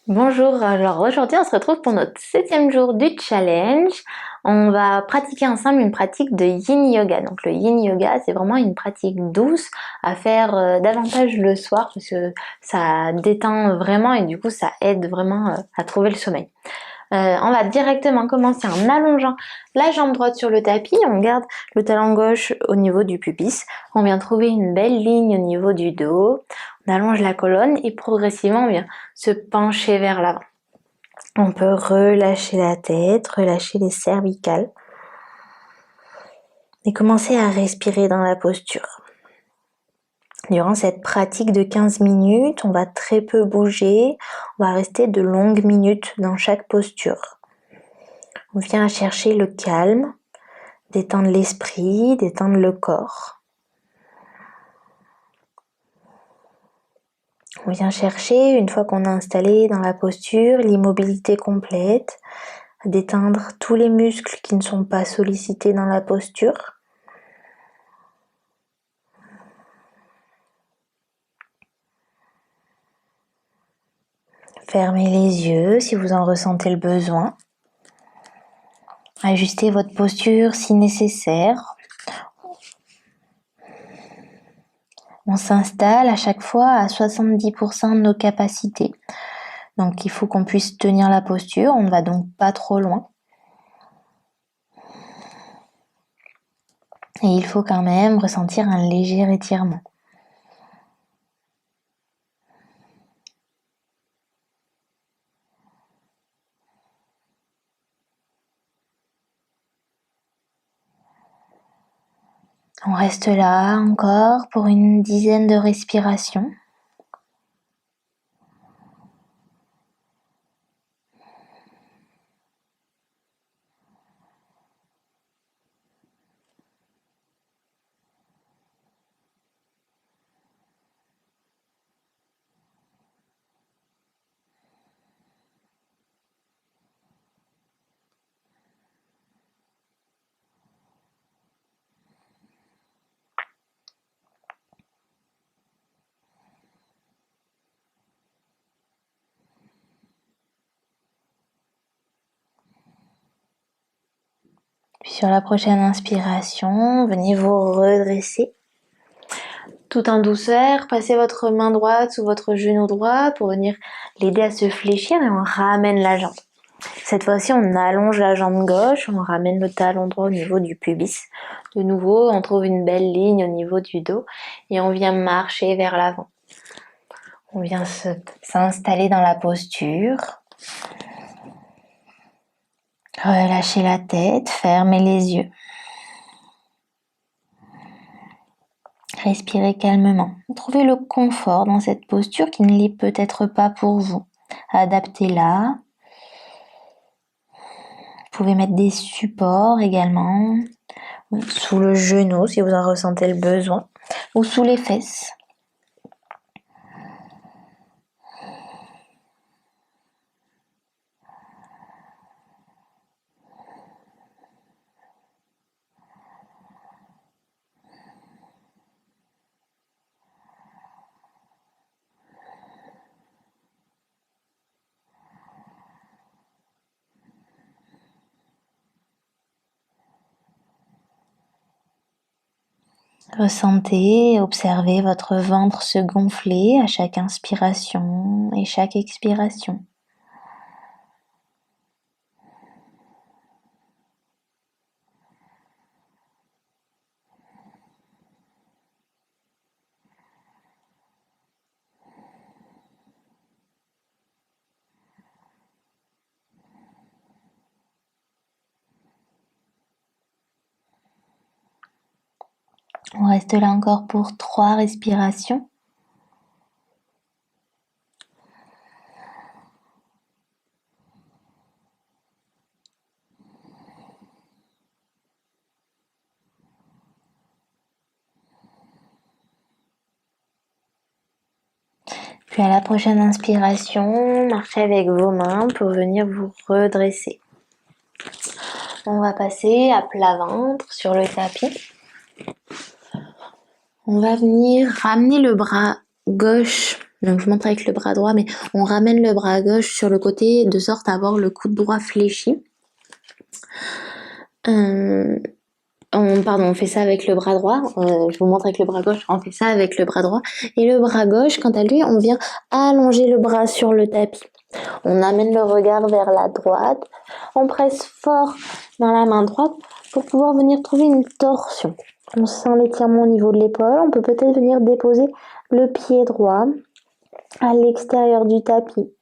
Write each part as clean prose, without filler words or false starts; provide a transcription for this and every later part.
Bonjour, alors aujourd'hui on se retrouve pour notre 7e jour du challenge. On va pratiquer ensemble une pratique de Yin Yoga. Donc le Yin Yoga, c'est vraiment une pratique douce à faire davantage le soir parce que ça détend vraiment et du coup ça aide vraiment à trouver le sommeil. On va directement commencer en allongeant la jambe droite sur le tapis. On garde le talon gauche au niveau du pubis. On vient trouver une belle ligne au niveau du dos. On allonge la colonne et progressivement on vient se pencher vers l'avant. On peut relâcher la tête, relâcher les cervicales et commencer à respirer dans la posture. Durant cette pratique de 15 minutes, on va très peu bouger, on va rester de longues minutes dans chaque posture. On vient chercher le calme, détendre l'esprit, détendre le corps. On vient chercher, une fois qu'on a installé dans la posture, l'immobilité complète, à détendre tous les muscles qui ne sont pas sollicités dans la posture. Fermez les yeux si vous en ressentez le besoin. Ajustez votre posture si nécessaire. On s'installe à chaque fois à 70% de nos capacités. Donc il faut qu'on puisse tenir la posture, on ne va donc pas trop loin. Et il faut quand même ressentir un léger étirement. On reste là encore pour une dizaine de respirations. Puis sur la prochaine inspiration, venez vous redresser. Tout en douceur, passez votre main droite sous votre genou droit pour venir l'aider à se fléchir et on ramène la jambe. Cette fois-ci, on allonge la jambe gauche, on ramène le talon droit au niveau du pubis. De nouveau, on trouve une belle ligne au niveau du dos et on vient marcher vers l'avant. On vient s'installer dans la posture. Relâchez la tête, fermez les yeux. Respirez calmement. Trouvez le confort dans cette posture qui ne l'est peut-être pas pour vous. Adaptez-la. Vous pouvez mettre des supports également, sous le genou si vous en ressentez le besoin, ou sous les fesses. Ressentez, observez votre ventre se gonfler à chaque inspiration et chaque expiration. On reste là encore pour 3 respirations. Puis à la prochaine inspiration, marchez avec vos mains pour venir vous redresser. On va passer à plat ventre sur le tapis. On va venir ramener le bras gauche. Donc je montre avec le bras droit, mais on ramène le bras gauche sur le côté de sorte à avoir le coude droit fléchi. On fait ça avec le bras droit. Je vous montre avec le bras gauche. On fait ça avec le bras droit. Et le bras gauche, quant à lui, on vient allonger le bras sur le tapis. On amène le regard vers la droite. On presse fort dans la main droite pour pouvoir venir trouver une torsion. On sent l'étirement au niveau de l'épaule. On peut peut-être venir déposer le pied droit à l'extérieur du tapis.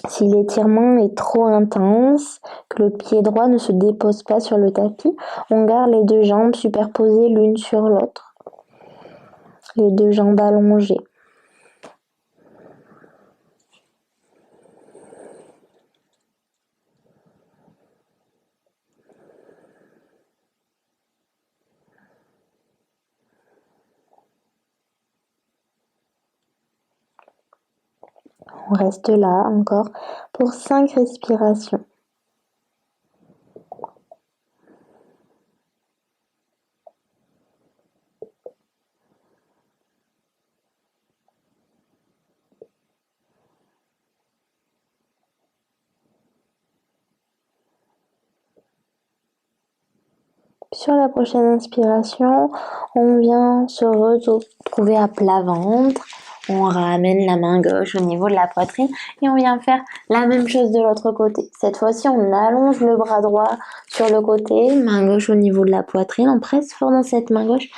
Si l'étirement est trop intense, que le pied droit ne se dépose pas sur le tapis, on garde les deux jambes superposées l'une sur l'autre. Les deux jambes allongées. On reste là encore pour 5 respirations. Sur la prochaine inspiration, on vient se retrouver à plat ventre. On ramène la main gauche au niveau de la poitrine et on vient faire la même chose de l'autre côté. Cette fois-ci, on allonge le bras droit sur le côté, main gauche au niveau de la poitrine. On presse fort dans cette main gauche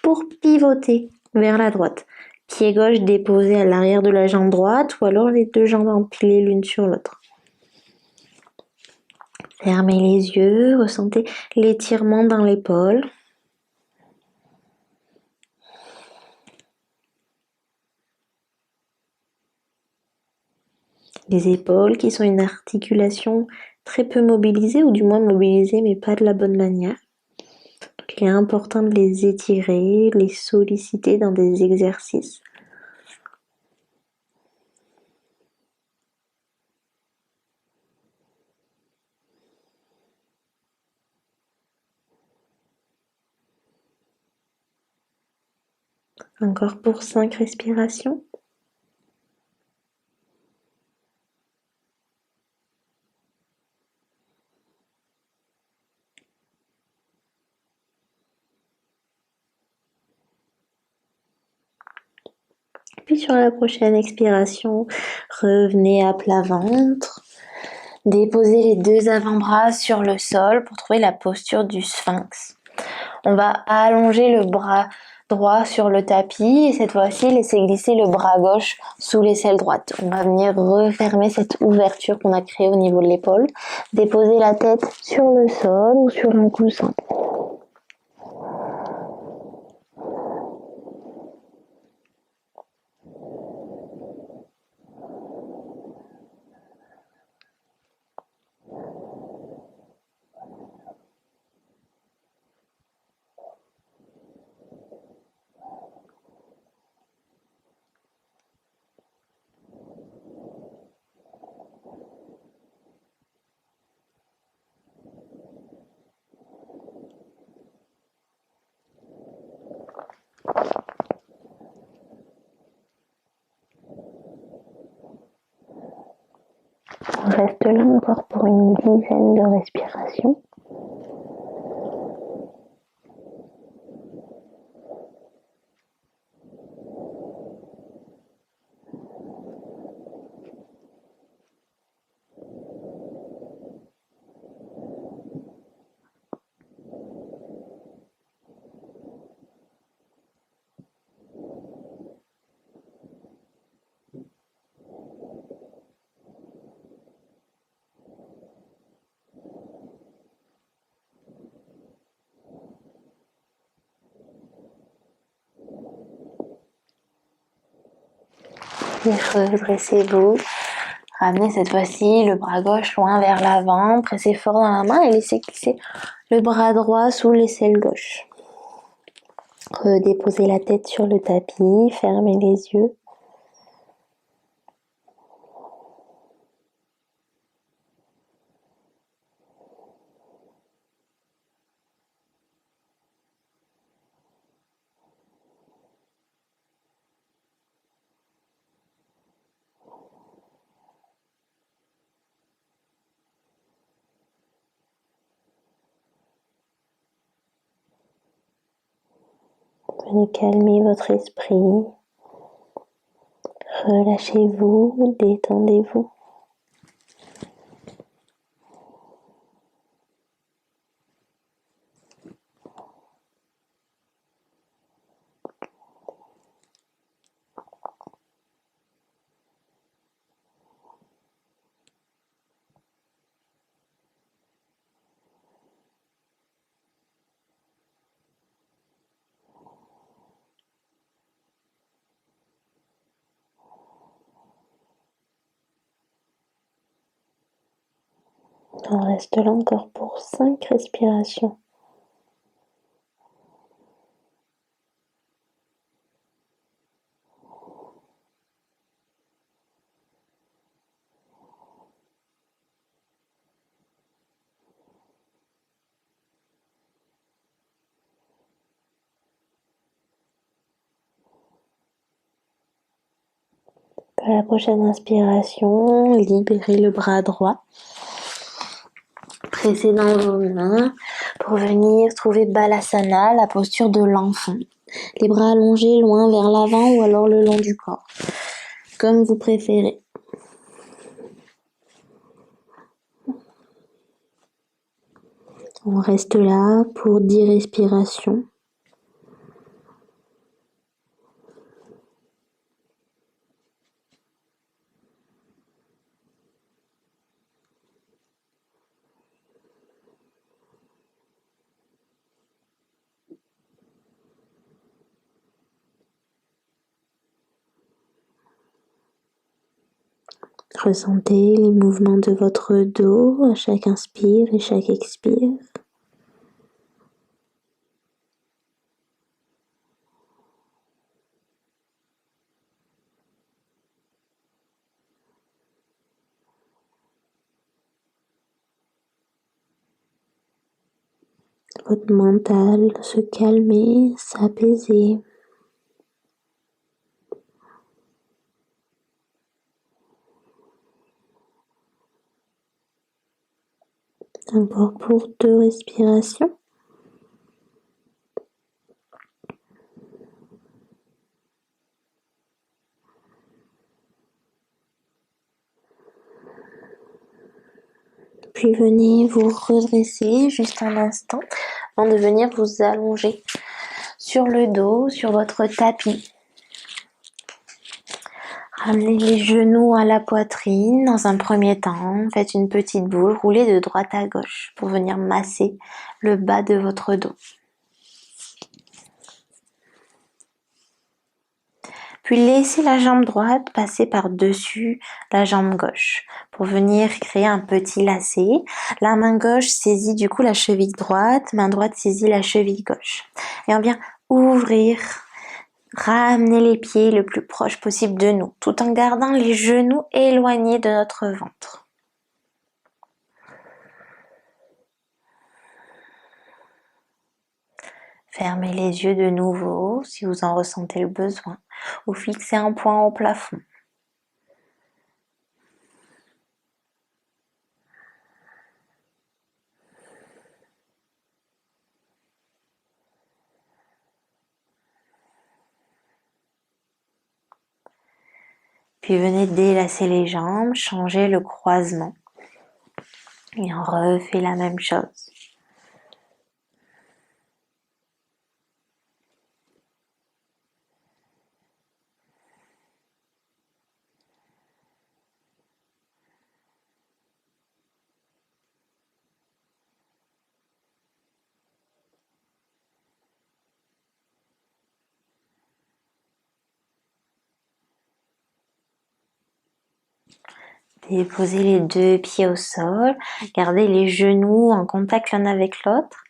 pour pivoter vers la droite. Pied gauche déposé à l'arrière de la jambe droite ou alors les deux jambes empilées l'une sur l'autre. Fermez les yeux, ressentez l'étirement dans l'épaule. Les épaules qui sont une articulation très peu mobilisée, ou du moins mobilisée mais pas de la bonne manière. Donc, il est important de les étirer, les solliciter dans des exercices. Encore pour 5 respirations. Puis sur la prochaine expiration, revenez à plat ventre. Déposez les deux avant-bras sur le sol pour trouver la posture du sphinx. On va allonger le bras droit sur le tapis et cette fois-ci, laissez glisser le bras gauche sous l'aisselle droite. On va venir refermer cette ouverture qu'on a créée au niveau de l'épaule. Déposer la tête sur le sol ou sur un coussin. On reste là encore pour une dizaine de respirations. Et redressez-vous. Ramenez cette fois-ci le bras gauche loin vers l'avant. Pressez fort dans la main et laissez glisser le bras droit sous l'aisselle gauche. Redéposez la tête sur le tapis, fermez les yeux. Venez calmer votre esprit. Relâchez-vous, détendez-vous. On reste là encore pour 5 respirations. À la prochaine inspiration, libérez le bras droit. Pressez dans vos mains pour venir trouver Balasana, la posture de l'enfant. Les bras allongés loin vers l'avant ou alors le long du corps, comme vous préférez. On reste là pour 10 respirations. Ressentez les mouvements de votre dos à chaque inspire et chaque expire. Votre mental se calmer, s'apaiser. Encore pour 2 respirations. Puis venez vous redresser juste un instant avant de venir vous allonger sur le dos, sur votre tapis. Ramenez les genoux à la poitrine dans un premier temps. Faites une petite boule, roulez de droite à gauche pour venir masser le bas de votre dos. Puis laissez la jambe droite passer par-dessus la jambe gauche pour venir créer un petit lacet. La main gauche saisit du coup la cheville droite, main droite saisit la cheville gauche. Et on vient ouvrir, ramener les pieds le plus proche possible de nous, tout en gardant les genoux éloignés de notre ventre. Fermez les yeux de nouveau si vous en ressentez le besoin ou fixez un point au plafond. Puis venez délasser les jambes, changer le croisement. Et on refait la même chose. Déposez les 2 pieds au sol, gardez les genoux en contact l'un avec l'autre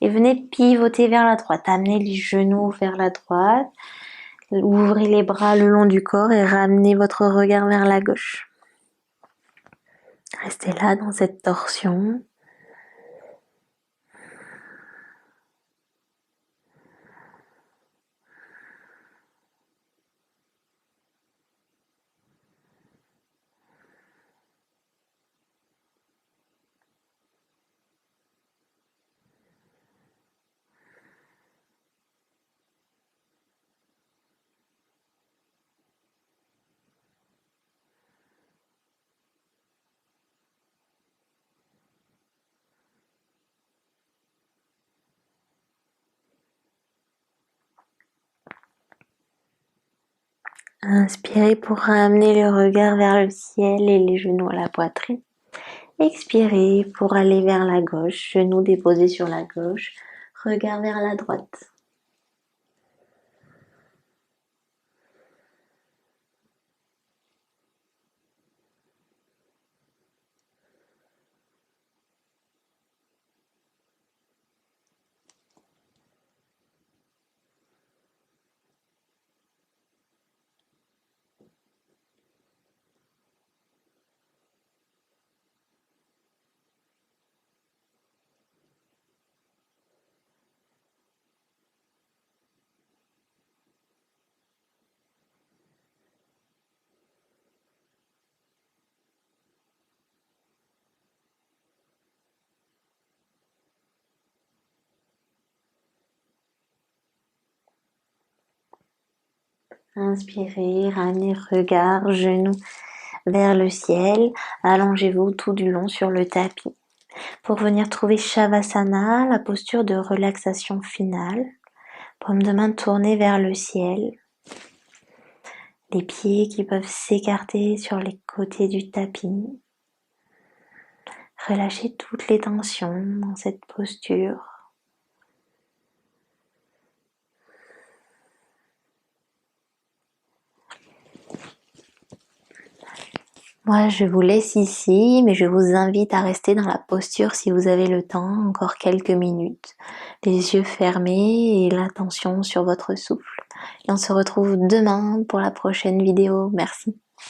et venez pivoter vers la droite. Amenez les genoux vers la droite, ouvrez les bras le long du corps et ramenez votre regard vers la gauche. Restez là dans cette torsion. Inspirez pour ramener le regard vers le ciel et les genoux à la poitrine. Expirez pour aller vers la gauche, genoux déposés sur la gauche, regard vers la droite. Inspirez, ramenez regard, genoux vers le ciel. Allongez-vous tout du long sur le tapis. Pour venir trouver Shavasana, la posture de relaxation finale. Paume de main tournée vers le ciel. Les pieds qui peuvent s'écarter sur les côtés du tapis. Relâchez toutes les tensions dans cette posture. Moi, je vous laisse ici, mais je vous invite à rester dans la posture si vous avez le temps, encore quelques minutes. Les yeux fermés et l'attention sur votre souffle. Et on se retrouve demain pour la prochaine vidéo. Merci.